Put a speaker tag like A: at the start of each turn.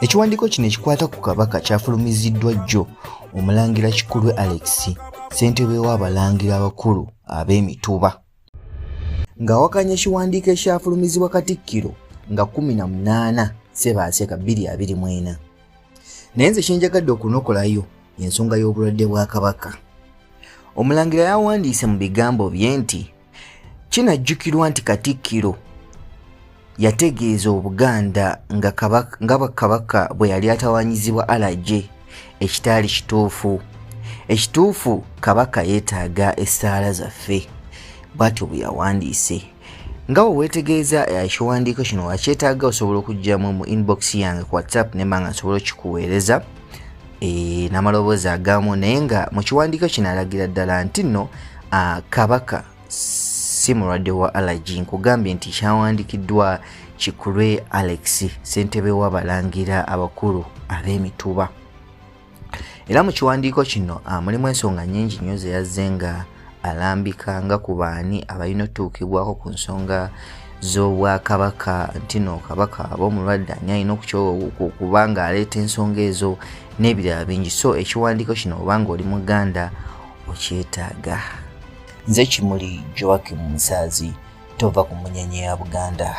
A: Ekiwandiiko kino ekikwata ku Kabaka kyafulumiziddwa jjo Omulangira Kikulwe Alex, ssentebe w'abalangira abakulu ab'Emituba, ng'awakanya ekiwandiiko ekyafulumizibwa Katikkiro nga 18 Ssebaaseka 2024. Naye nze kyenjagadde okunokolayo y'ensonga y'obulwadde bwa Kabaka. Omulangira yawandiise mu bigambo bye nti kinajjukirwa nti Katikkiro yategeeza Obuganda nga Kabaka bwe yali atawanyizibwa Alajje ekitaali kituufu. Ekituufu Kabaka yeetaaga essaala zaffe. Bw'atyo bwe yawandiise. Nga bwe weetegeeza ekiwandiiko kino wakyetaaga osobola okujjamu mu inbox yange ku WhatsApp ne mba nga nsobola okikuweereza n'amaloboozi agamu, naye nga mu kiwandiiko kino alagira ddala nti nno Kabaka si mulwadde wa allergy. Nkugambye nti kyawandiikiddwa Kikulwe Alex, ssentebe w'abalangira abakulu ab'Emituba. Era mu kiwandiiko kino mulimu ensonga nnyingi nnyo ze yazze nga alambika nga ku baani abalina otuukibwako ku nsonga z'Obwakabaka, nti no Kabaka aba omulwadde ani alina okuba nga aleeta ensonga ezo n'ebirala bingi. So ekiwandiiko kino obanga oli Muganda okyetaaga. Nze Kimuli Joakim Musaazi, tova ku munyenye ya Buganda.